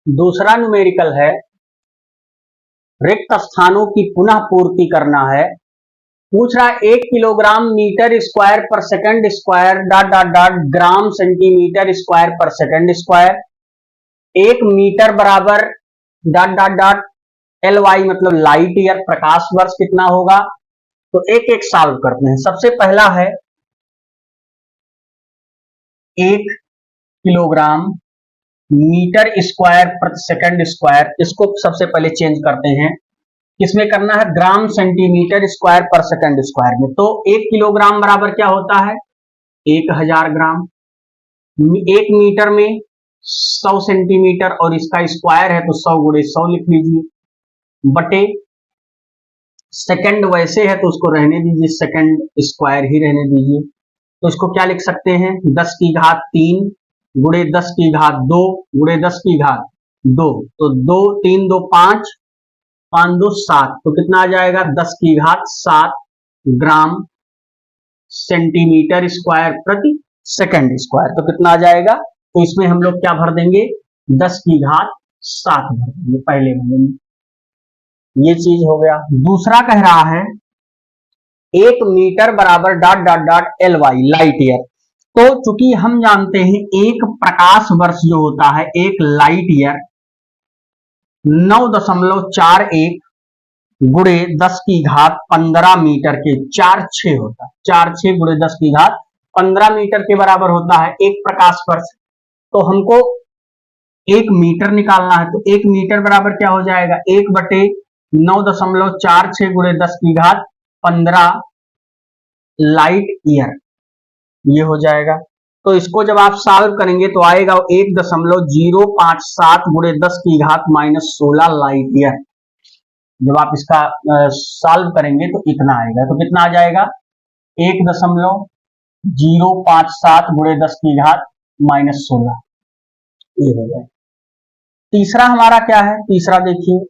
दूसरा न्यूमेरिकल है रिक्त स्थानों की पुनः पूर्ति करना है। पूछ रहा है 1 किलोग्राम मीटर स्क्वायर पर second square dot dot dot gram centimetre square पर सेकंड स्क्वायर। 1 मीटर बराबर dot dot dot L Y मतलब लाइट ईयर प्रकाश वर्ष कितना होगा। तो एक एक सॉल्व करते हैं। सबसे पहला है 1 किलोग्राम मीटर स्क्वायर प्रति सेकंड स्क्वायर, इसको सबसे पहले चेंज करते हैं। किसमें करना है, ग्राम सेंटीमीटर स्क्वायर पर सेकंड स्क्वायर में। तो 1 किलोग्राम बराबर क्या होता है 1000 ग्राम। 1 मीटर में 100 सेंटीमीटर और इसका स्क्वायर है तो 100 गुणे 100 लिख लीजिए, बटे सेकंड वैसे है तो उसको रहने दीजिए, सेकंड स्क्वायर ही रहने दीजिए। तो इसको क्या लिख सकते हैं 10 की घात 3 गुणे 10 की घात 2 गुणे 10 की घात 2। तो 2 3 2 5 5 2 7, तो कितना आ जाएगा 10 की घात 7 ग्राम सेंटीमीटर स्क्वायर प्रति सेकंड स्क्वायर। तो कितना आ जाएगा, तो इसमें हम लोग क्या भर देंगे 10 की घात 7 भर देंगे पहले में। ये चीज हो गया। दूसरा कह रहा है 1 मीटर बराबर dot dot dot L Y light year. तो चूंकि हम जानते हैं एक प्रकाश वर्ष जो होता है एक लाइट ईयर 9.41 गुणे 10 की घात 15 मीटर के 4-6 होता है। 4-6 गुणे 10 की घात 15 मीटर के बराबर होता है एक प्रकाश वर्ष। तो हमको 1 मीटर निकालना है। तो 1 मीटर बराबर क्या हो जाएगा 1 बटे 9.46 गुणे 10 की घात 15 लाइट ईयर, ये हो जाएगा। तो इसको जब आप सॉल्व करेंगे तो आएगा 1.057 गुणे 10 की घात -16 लाइट ईयर। जब आप इसका सॉल्व करेंगे तो इतना आएगा। तो कितना आ जाएगा 1.057 गुणे 10 की घात -16, ये हो जाएगा। तीसरा हमारा क्या है, तीसरा देखिए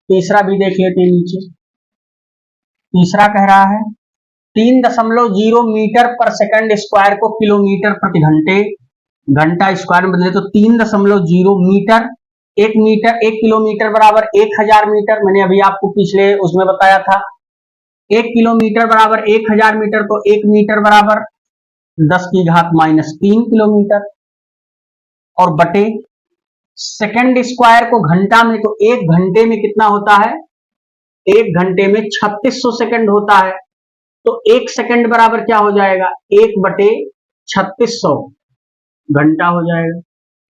तीसरा भी देख लेते हैं नीचे। तीसरा कह रहा है 3.0 मीटर पर सेकंड स्क्वायर को किलोमीटर प्रति घंटा स्क्वायर में बदले तो 3.0 मीटर 1 मीटर 1 किलोमीटर बराबर 1000 मीटर। मैंने अभी आपको पिछले उसमें बताया था 1 किलोमीटर बराबर 1000 मीटर, तो 1 मीटर बराबर 10 की घात -3 किलोमीटर और बटे सेकंड स्क्वायर को घंटा में, तो 1 घंटे में कितना होता है 1 घंटे में 3600 सेकंड होता है। तो 1 सेकंड बराबर क्या हो जाएगा 1 बटे 3600 घंटा हो जाएगा।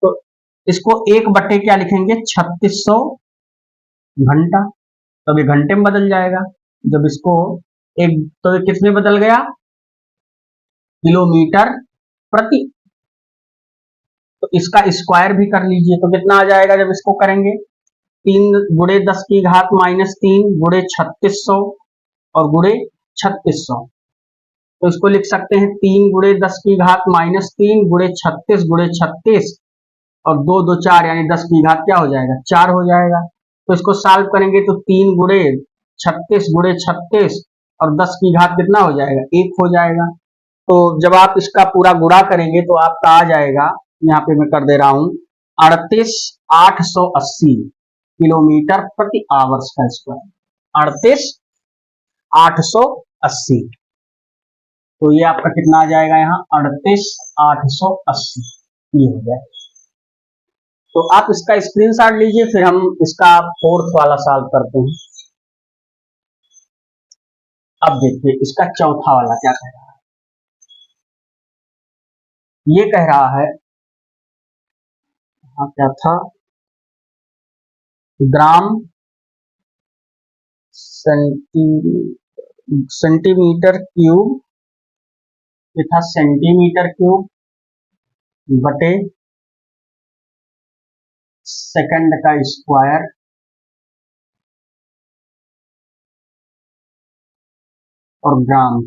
तो इसको 1 बटे क्या लिखेंगे 3600 घंटा, तब ये घंटे में बदल जाएगा। जब इसको एक तो ये किस में बदल गया किलोमीटर प्रति। तो इसका स्क्वायर भी कर लीजिए तो कितना आ जाएगा जब इसको करेंगे 3 गुणे 10 की घात -3 गुणे 3600 और गुणे 3600। तो इसको लिख सकते हैं 3 गुणे 10 की घात -3 गुणे 36 गुणे 36 और 2 2 4 यानी 10 की घात क्या हो जाएगा 4 हो जाएगा। तो इसको सॉल्व करेंगे तो 3 गुणे 36 गुणे 36 और 10 की घात कितना हो जाएगा 1 हो जाएगा। तो जब आप इसका पूरा गुणा करेंगे तो आपका आ जाएगा, यहाँ पे मैं कर दे रहा हूं 38,880 किलोमीटर प्रति आवर्स का स्क्वायर 38,880। तो ये आपका कितना आ जाएगा यहाँ 38,880, ये हो जाएगा। तो आप इसका स्क्रीनशॉट लीजिए, फिर हम इसका 4th वाला सॉल्व करते हैं। अब देखिए इसका चौथा वाला क्या कह रहा है। ये कह रहा है क्या था ग्राम सेंटीमीटर क्यूब, ये था सेंटीमीटर क्यूब बटे सेकंड का स्क्वायर और ग्राम।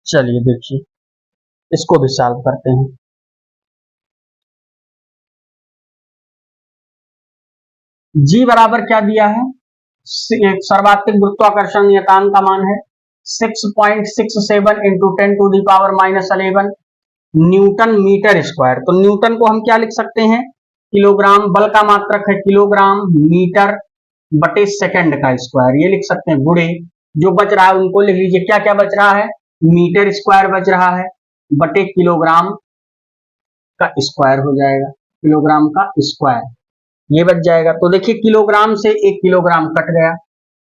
चलिए देखिए इसको भी सॉल्व करते हैं। जी बराबर क्या दिया है, सर्वाधिक गुरुत्वाकर्षण नियतांक का मान है 6.67 × 10⁻11 न्यूटन मीटर स्क्वायर। तो न्यूटन को हम क्या लिख सकते हैं, किलोग्राम, बल का मात्रक है किलोग्राम मीटर बटे सेकंड का स्क्वायर, ये लिख सकते हैं, गुणे जो बच रहा है उनको लिख लीजिए, क्या क्या बच रहा है, मीटर स्क्वायर बच रहा है बटे किलोग्राम का स्क्वायर हो जाएगा, किलोग्राम का स्क्वायर ये बच जाएगा। तो देखिए किलोग्राम से 1 किलोग्राम कट गया,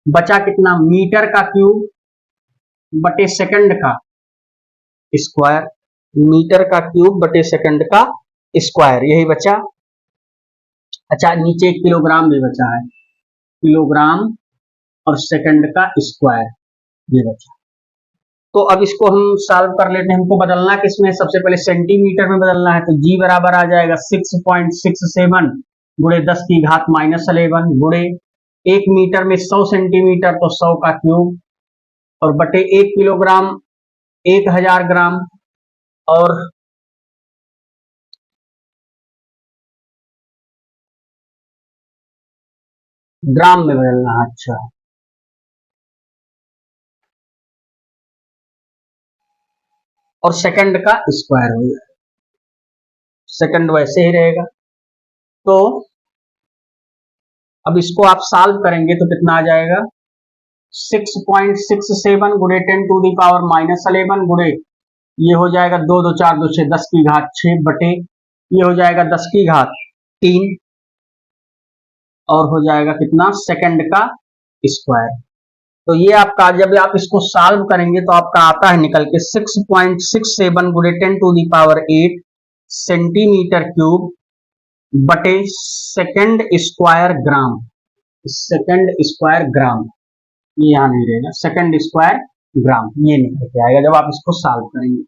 बचा कितना, मीटर का क्यूब बटे सेकंड का स्क्वायर, मीटर का क्यूब बटे सेकंड का स्क्वायर, यही बचा। अच्छा नीचे 1 किलोग्राम भी बचा है, किलोग्राम और सेकंड का स्क्वायर ये बचा। तो अब इसको हम सॉल्व कर लेते हैं, हमको बदलना किसमें, सबसे पहले सेंटीमीटर में बदलना है। तो जी बराबर आ जाएगा 6.67 गुणे 10 की घात -11 गुणे 1 मीटर में 100 सेंटीमीटर, तो 100 का क्यूब और बटे 1 किलोग्राम 1000 ग्राम और ग्राम में बदलना है। अच्छा और सेकंड का स्क्वायर हो जाएगा, सेकंड वैसे ही रहेगा। तो अब इसको आप सॉल्व करेंगे तो कितना आ जाएगा, 6.67 गुणे 10 टू दी पावर -11 गुणे ये हो जाएगा 2 2 4 2 6 10 की घात 6 बटे ये हो जाएगा 10 की घात 3 और हो जाएगा कितना, सेकंड का स्क्वायर। तो ये आपका जब आप इसको सॉल्व करेंगे तो आपका आता है निकल के 6.67 गुणे 10 to the power 8 centimetre cube बटे second square gram, second square gram, ये यहां नहीं रहेगा, सेकंड स्क्वायर ग्राम ये निकल के आएगा जब आप इसको सॉल्व करेंगे।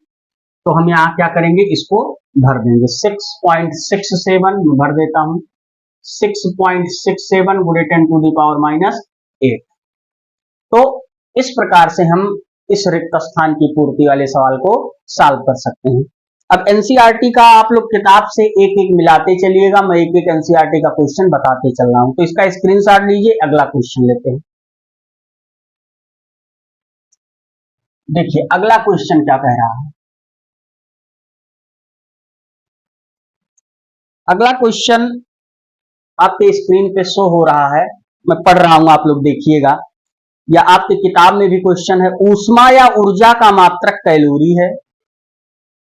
तो हम यहाँ क्या करेंगे, इसको भर देंगे, 6.67 में भर देता हूं, 6.67 गुणे 10 टू दी पावर -8। तो इस प्रकार से हम इस रिक्त स्थान की पूर्ति वाले सवाल को सॉल्व कर सकते हैं। अब एनसीईआरटी का आप लोग किताब से एक एक मिलाते चलिएगा, मैं एक एक एनसीईआरटी का क्वेश्चन बताते चल रहा हूं। तो इसका स्क्रीनशॉट लीजिए, अगला क्वेश्चन लेते हैं। देखिए अगला क्वेश्चन क्या कह रहा है, अगला क्वेश्चन आपके स्क्रीन पे शो हो रहा है, मैं पढ़ रहा हूं, आप लोग देखिएगा, या आपकी किताब में भी क्वेश्चन है, ऊष्मा या ऊर्जा का मात्रक कैलोरी है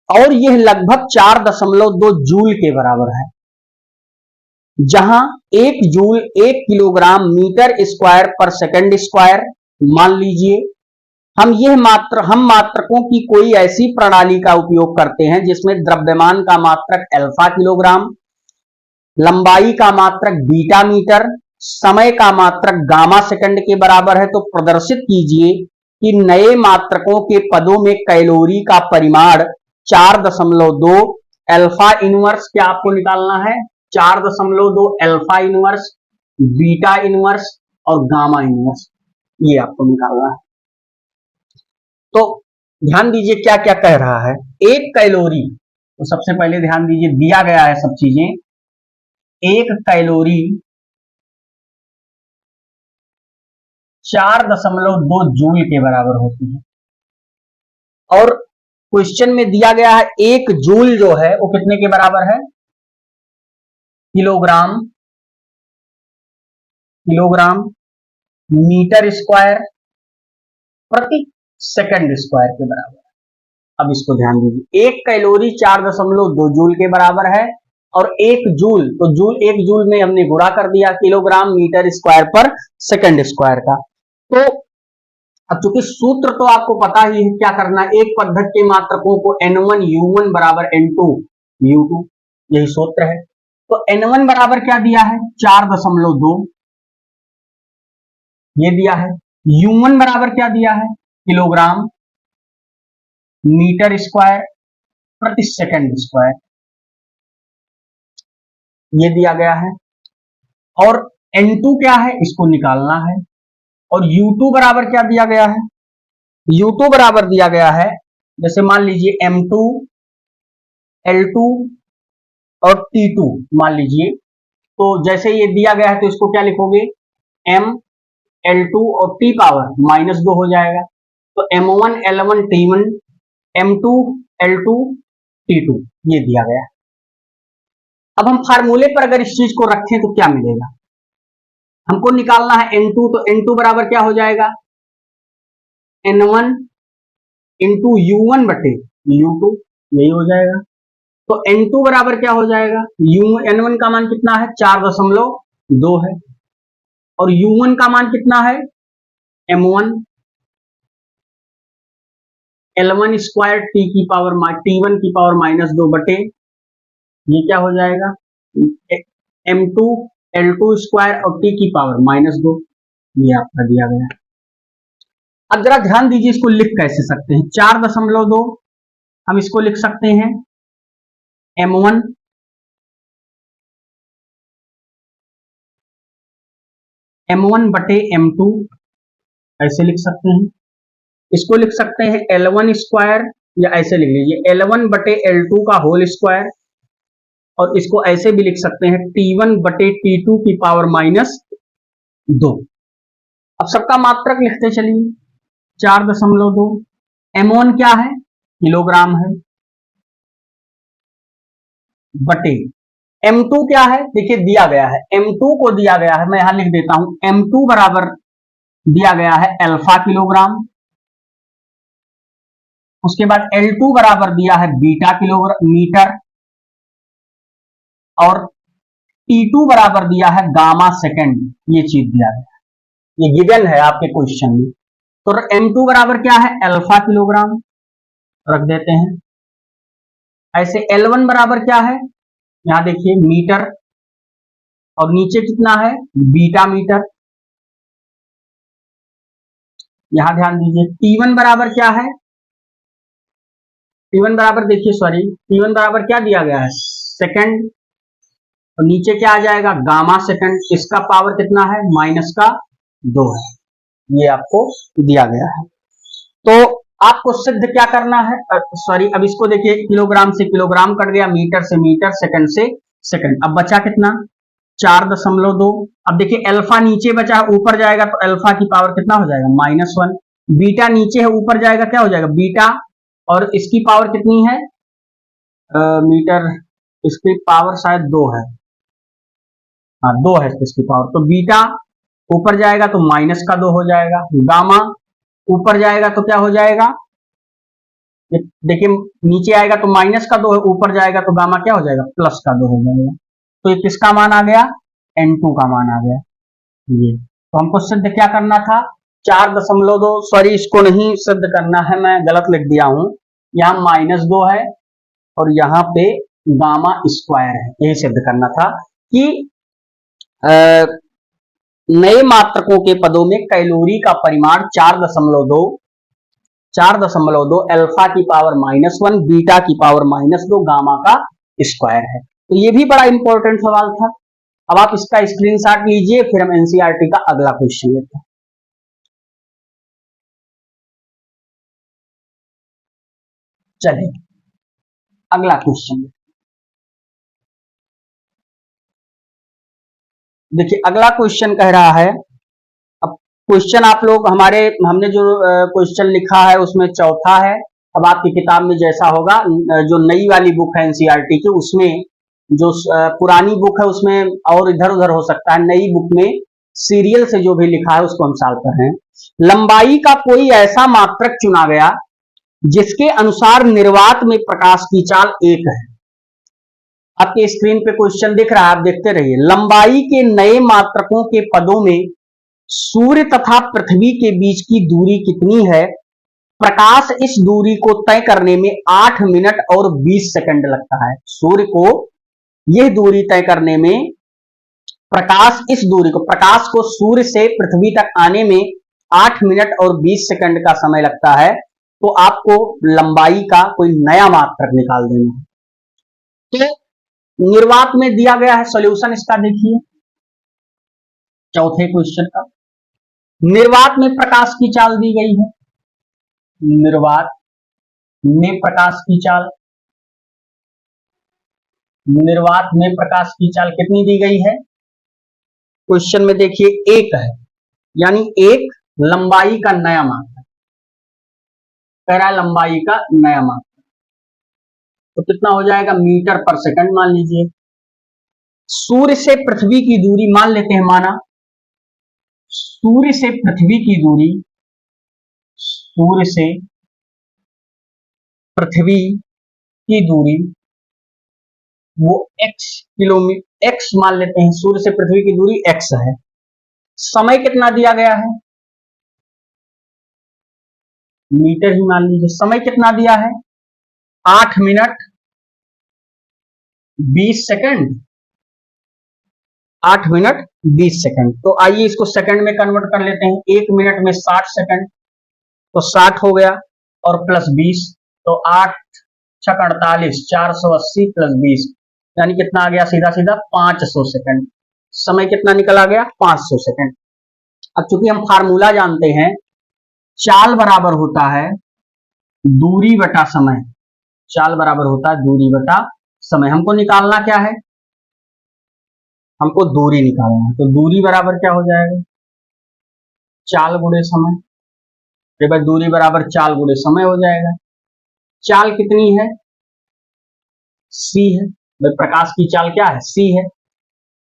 और यह लगभग 4.2 जूल के बराबर है, जहां 1 जूल 1 किलोग्राम मीटर स्क्वायर पर सेकंड स्क्वायर। मान लीजिए हम मात्रकों की कोई ऐसी प्रणाली का उपयोग करते हैं जिसमें द्रव्यमान का मात्रक अल्फा किलोग्राम, लंबाई का मात्रक बीटा मीटर, समय का मात्रक गामा सेकंड के बराबर है। तो प्रदर्शित कीजिए कि नए मात्रकों के पदों में कैलोरी का परिमाण 4.2 अल्फा इनवर्स, क्या आपको निकालना है, 4.2 अल्फा इनवर्स, बीटा इनवर्स और गामा इनवर्स, ये आपको निकालना है। तो ध्यान दीजिए क्या क्या कह रहा है, एक कैलोरी, तो सबसे पहले ध्यान दीजिए दिया गया है सब चीजें, एक कैलोरी 4.2 जूल के बराबर होती है और क्वेश्चन में दिया गया है 1 जूल जो है वो कितने के बराबर है, किलोग्राम, किलोग्राम मीटर स्क्वायर प्रति सेकंड स्क्वायर के बराबर है। अब इसको ध्यान दीजिए, एक कैलोरी 4.2 जूल के बराबर है और 1 जूल, तो जूल 1 जूल में हमने गुणा कर दिया किलोग्राम मीटर स्क्वायर पर सेकंड स्क्वायर का। तो अब चूंकि सूत्र तो आपको पता ही है, क्या करना है, एक पद्धति के मात्रकों को n1 u1 बराबर n2 u2, यही सूत्र है। तो n1 बराबर क्या दिया है, 4.2 ये दिया है, u1 बराबर क्या दिया है, किलोग्राम मीटर स्क्वायर प्रति सेकंड स्क्वायर ये दिया गया है, और n2 क्या है इसको निकालना है, और u2 बराबर क्या दिया गया है, u2 बराबर दिया गया है, जैसे मान लीजिए m2 L2 और T2 मान लीजिए, तो जैसे ये दिया गया है तो इसको क्या लिखोगे, m L2 और T पावर -2 हो जाएगा, तो m1 L1 T1 m2 L2 T2 ये दिया गया है। अब हम फार्मूले पर अगर इस चीज को रखें तो क्या मिलेगा, हमको निकालना है N2, तो N2 बराबर क्या हो जाएगा, N1 इंटू U1 बटे U2, यही हो जाएगा। तो N2 बराबर क्या हो जाएगा, N1 का मान कितना है 4.2 है और U1 का मान कितना है M1, L1 स्क्वायर T1 की पावर -2 बटे ये क्या हो जाएगा M2 L2 स्क्वायर और T की पावर -2, ये आपका दिया गया है। अब जरा ध्यान दीजिए, इसको लिख कैसे सकते हैं, 4.2 हम इसको लिख सकते हैं M1 बटे M2, ऐसे लिख सकते हैं। इसको लिख सकते हैं L1 स्क्वायर, या ऐसे लिख लीजिए L1 बटे L2 का होल स्क्वायर, और इसको ऐसे भी लिख सकते हैं T1 बटे T2 की पावर -2। अब सबका मात्रक लिखते चलिए, 4.2, M1 क्या है, किलोग्राम है, बटे M2 क्या है, देखिए दिया गया है, M2 को दिया गया है, मैं यहां लिख देता हूं, M2 बराबर दिया गया है अल्फा किलोग्राम, उसके बाद L2 बराबर दिया है बीटा किलोग्राम मीटर, और T2 बराबर दिया है गामा सेकंड, ये चीज दिया गया है, ये गिवन है आपके क्वेश्चन में। तो M2 बराबर क्या है अल्फा किलोग्राम, रख देते हैं। ऐसे L1 बराबर क्या है, यहां देखिए मीटर, और नीचे कितना है बीटा मीटर, यहां ध्यान दीजिए। T1 बराबर क्या है, T1 बराबर देखिए सॉरी T1 बराबर क्या दिया गया है सेकंड, और नीचे क्या आ जाएगा गामा सेकंड, इसका पावर कितना है -2 है, ये आपको दिया गया है। तो आपको सिद्ध क्या करना है, सॉरी अब इसको देखिए, किलोग्राम से किलोग्राम कट गया, मीटर से मीटर, सेकंड से सेकंड, अब बचा कितना 4.2। अब देखिए अल्फा नीचे बचा, ऊपर जाएगा तो अल्फा की पावर कितना हो जाएगा -1, बीटा नीचे है ऊपर जाएगा क्या हो जाएगा बीटा, और इसकी पावर कितनी है मीटर, इसकी पावर शायद 2 है, हाँ 2 है इसकी पावर, तो बीटा ऊपर जाएगा तो -2 हो जाएगा, गामा ऊपर जाएगा तो क्या हो जाएगा, देखिए नीचे आएगा तो -2 है, ऊपर जाएगा तो गामा क्या हो जाएगा +2 हो जाएगा। तो ये किसका मान आ गया N2 का मान आ गया, ये तो हमको सिद्ध क्या करना था 4.2, सॉरी इसको नहीं सिद्ध करना है, मैं गलत लिख दिया हूं, यहाँ -2 है और यहाँ पे गामा स्क्वायर है, यही सिद्ध करना था कि नए मात्रकों के पदों में कैलोरी का परिमाण 4.2 अल्फा की पावर -1 बीटा की पावर -2 गामा का स्क्वायर है। तो ये भी बड़ा इंपॉर्टेंट सवाल था। अब आप इसका स्क्रीनशॉट लीजिए, फिर हम एनसीईआरटी का अगला क्वेश्चन लेते हैं। चलिए अगला क्वेश्चन देखिए, अगला क्वेश्चन कह रहा है, अब क्वेश्चन आप लोग हमने जो क्वेश्चन लिखा है उसमें चौथा है। अब आपकी किताब में जैसा होगा, जो नई वाली बुक है एनसीईआरटी की, उसमें जो पुरानी बुक है उसमें और इधर उधर हो सकता है, नई बुक में सीरियल से जो भी लिखा है उसको हम सॉल्व कर रहे हैं। लंबाई का कोई ऐसा मात्रक चुना गया जिसके अनुसार निर्वात में प्रकाश की चाल 1 है। आपके स्क्रीन पे क्वेश्चन दिख रहा है, आप देखते रहिए। लंबाई के नए मात्रकों के पदों में सूर्य तथा पृथ्वी के बीच की दूरी कितनी है, प्रकाश इस दूरी को तय करने में 8 मिनट और 20 सेकंड लगता है। सूर्य को यह दूरी तय करने में प्रकाश को सूर्य से पृथ्वी तक आने में 8 मिनट और 20 सेकंड का समय लगता है। तो आपको लंबाई का कोई नया मात्रक निकाल देना है। तो निर्वात में दिया गया है सॉल्यूशन, इसका देखिए चौथे क्वेश्चन का। निर्वात में प्रकाश की चाल दी गई है, निर्वात में प्रकाश की चाल, निर्वात में प्रकाश की चाल कितनी दी गई है क्वेश्चन में देखिए 1 है, यानी 1 लंबाई का नया मात्रक, कह रहा है लंबाई का नया मात्रक। तो कितना हो जाएगा, मीटर पर सेकंड मान लीजिए। सूर्य से पृथ्वी की दूरी मान लेते हैं, माना सूर्य से पृथ्वी की दूरी, सूर्य से पृथ्वी की दूरी वो x किलोमीटर, x मान लेते हैं, सूर्य से पृथ्वी की दूरी x है। समय कितना दिया गया है, मीटर ही मान लीजिए। समय कितना दिया है, 8 मिनट 20 सेकंड, 8 मिनट 20 सेकंड। तो आइए इसको सेकंड में कन्वर्ट कर लेते हैं। 1 मिनट में 60 सेकंड, तो 60 हो गया और प्लस 20, तो 8 छक 48, 480 प्लस 20, यानी कितना आ गया, सीधा सीधा 500 सेकंड। समय कितना निकल आ गया, 500 सेकंड। अब चूंकि हम फार्मूला जानते हैं, चाल बराबर होता है दूरी बटा समय, चाल बराबर होता है दूरी बटा समय। हमको निकालना क्या है, हमको दूरी निकालना है। तो दूरी बराबर क्या हो जाएगा, चाल गुणे समय। भाई दूरी बराबर चाल गुणे समय हो जाएगा। चाल कितनी है, c है। भाई प्रकाश की चाल क्या है, c है।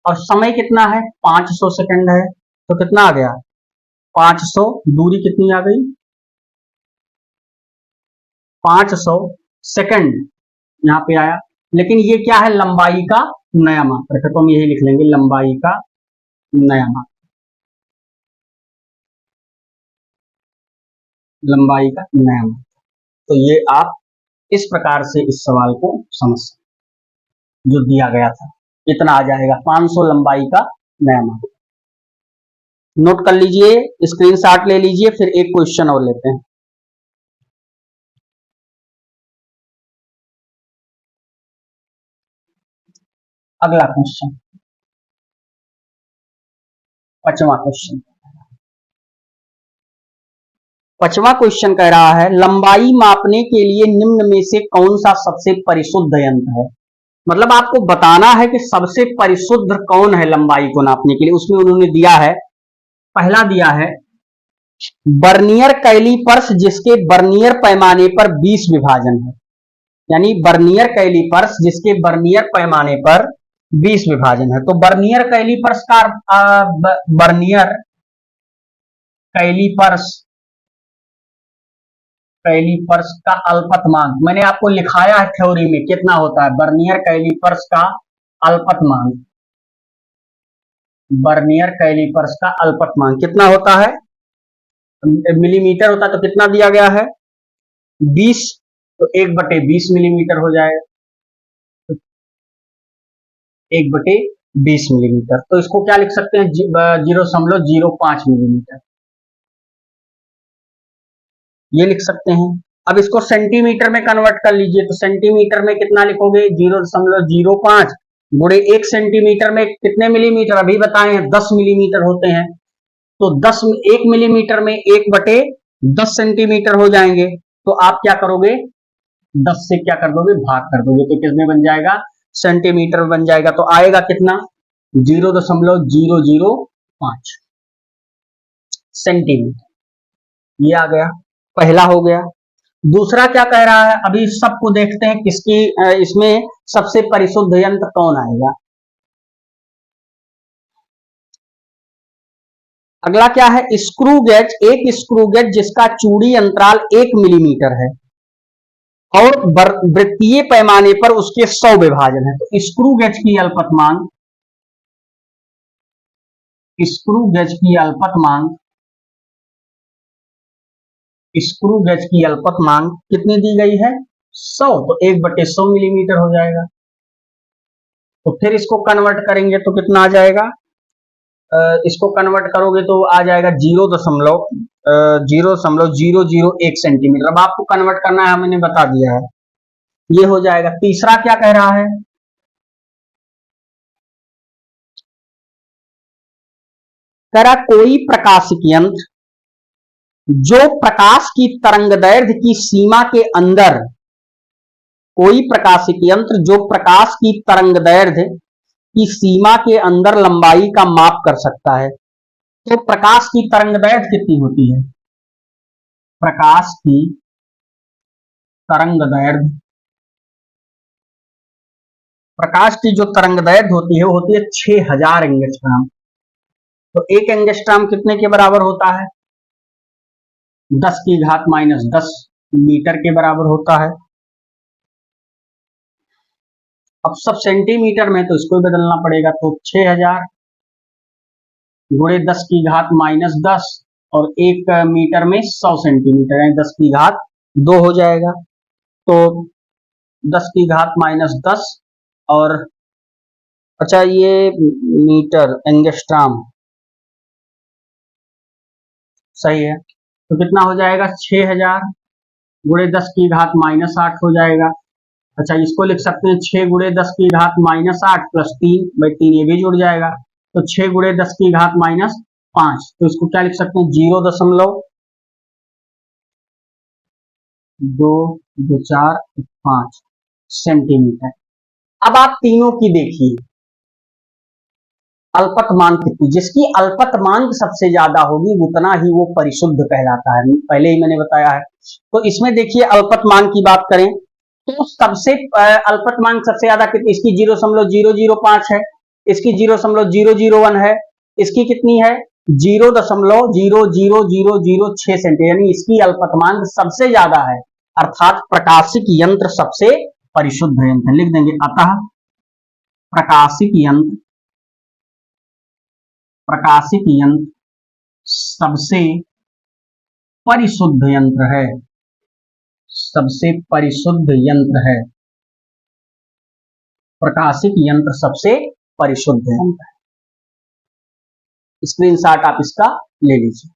और समय कितना है, 500 सेकंड है। तो कितना आ गया, 500, दूरी कितनी आ गई, 500 सेकंड यहां पे आया। लेकिन ये क्या है, लंबाई का नया मात्रक है, तो हम यही लिख लेंगे, लंबाई का नया मात्रक, लंबाई का नया मात्रक। तो ये आप इस प्रकार से इस सवाल को समझ सकते, जो दिया गया था इतना आ जाएगा, 500 लंबाई का नया मात्रक। नोट कर लीजिए, स्क्रीनशॉट ले लीजिए, फिर एक क्वेश्चन और लेते हैं। अगला क्वेश्चन, 5वां क्वेश्चन। 5वां क्वेश्चन कह रहा है, लंबाई मापने के लिए निम्न में से कौन सा सबसे परिशुद्ध यंत्र है। मतलब आपको बताना है कि सबसे परिशुद्ध कौन है लंबाई को नापने के लिए। उसमें उन्होंने दिया है, पहला दिया है बर्नियर कैलिपर्स, जिसके बर्नियर पैमाने पर 20 विभाजन है। यानी बर्नियर कैलिपर्स जिसके बर्नियर पैमाने पर 20 विभाजन है। तो बर्नियर कैलिपर्स का बर्नियर कैलिपर्स, कैलिपर्स का अल्पतमांक मैंने आपको लिखाया है थ्योरी में, कितना होता है बर्नियर कैलिपर्स का अल्पतमांक। बर्नियर कैलिपर्स का अल्पतमांक कितना होता है, मिलीमीटर होता है। तो कितना दिया गया है, 20, तो 1/20 मिलीमीटर हो जाएगा, 1/20 मिलीमीटर। तो इसको क्या लिख सकते हैं, 0.05 मिलीमीटर, ये लिख सकते हैं। अब इसको सेंटीमीटर में कन्वर्ट कर लीजिए, तो सेंटीमीटर में कितना लिखोगे, 0.05 गुणे 1 सेंटीमीटर में कितने मिलीमीटर, अभी बताए हैं 10 मिलीमीटर होते हैं। तो 1 मिलीमीटर में 1/10 सेंटीमीटर हो जाएंगे। तो आप क्या करोगे, 10 से क्या कर दोगे, भाग कर दोगे, तो किसमें बन जाएगा, सेंटीमीटर बन जाएगा। तो आएगा कितना, 0.005 सेंटीमीटर, ये आ गया, पहला हो गया। दूसरा क्या कह रहा है, अभी सबको देखते हैं किसकी, इसमें सबसे परिशुद्ध यंत्र कौन आएगा। अगला क्या है, स्क्रू गेज, एक स्क्रू गेज जिसका चूड़ी अंतराल 1 मिलीमीटर है और वृत्तीय पैमाने पर उसके 100 विभाजन है। तो स्क्रू गेज की अल्पतमांक, स्क्रू गेज की अल्पतमांक, स्क्रू गेज की अल्पतमांक कितनी दी गई है, 100, तो 1/100 मिलीमीटर हो जाएगा। तो फिर इसको कन्वर्ट करेंगे तो कितना आ जाएगा, इसको कन्वर्ट करोगे तो आ जाएगा 0.001 सेंटीमीटर। अब आपको कन्वर्ट करना है, मैंने बता दिया है, ये हो जाएगा। तीसरा क्या कह रहा है, कह रहा कोई प्रकाशिक यंत्र जो प्रकाश की तरंगदैर्घ्य की सीमा के अंदर, कोई प्रकाशिक यंत्र जो प्रकाश की तरंगदैर्घ्य की सीमा के अंदर लंबाई का माप कर सकता है। तो प्रकाश की तरंगदैर्घ्य कितनी होती है, प्रकाश की तरंगदैर्घ्य प्रकाश की जो तरंगदैर्घ्य होती है वो होती है 6000 एंगस्ट्रॉम। तो एक एंगस्ट्रॉम कितने के बराबर होता है? 10 की घात माइनस 10 मीटर के बराबर होता है। अब सब सेंटीमीटर में तो इसको बदलना पड़ेगा, तो 6000 गुणे 10 की घात माइनस 10 और 1 मीटर में 100 सेंटीमीटर है, 10 की घात 2 हो जाएगा। तो 10 की घात माइनस 10 और अच्छा ये मीटर एंगस्ट्रॉम सही है, तो कितना हो जाएगा? 6000 गुणे 10 की घात माइनस 8 हो जाएगा। अच्छा इसको लिख सकते हैं 6 गुणे 10 की घात माइनस 8 प्लस 3 भाई 3 ये भी जुड़ जाएगा, तो 6 गुणे 10 की घात माइनस 5, तो इसको क्या लिख सकते हैं? 0.224 सेंटीमीटर। अब आप तीनों की देखिए अल्पतमांक कितनी, जिसकी अल्पतमांक सबसे ज्यादा होगी उतना ही वो परिशुद्ध कहलाता है, पहले ही मैंने बताया है। तो इसमें देखिए अल्पतमांक की बात करें तो सबसे अल्पतमांक सबसे ज्यादा कितनी, इसकी 0.005 है, इसकी 0.0001 है, इसकी कितनी है 0.00006 सेंटीमीटर, यानी इसकी अल्पतमांक सबसे ज्यादा है, अर्थात प्रकाशिक यंत्र सबसे परिशुद्ध यंत्र। लिख देंगे अतः प्रकाशिक यंत्र सबसे परिशुद्ध यंत्र है, सबसे परिशुद्ध यंत्र है, प्रकाशिक यंत्र सबसे परिशुद्ध यंत्र है। स्क्रीनशॉट आप इसका ले लीजिए।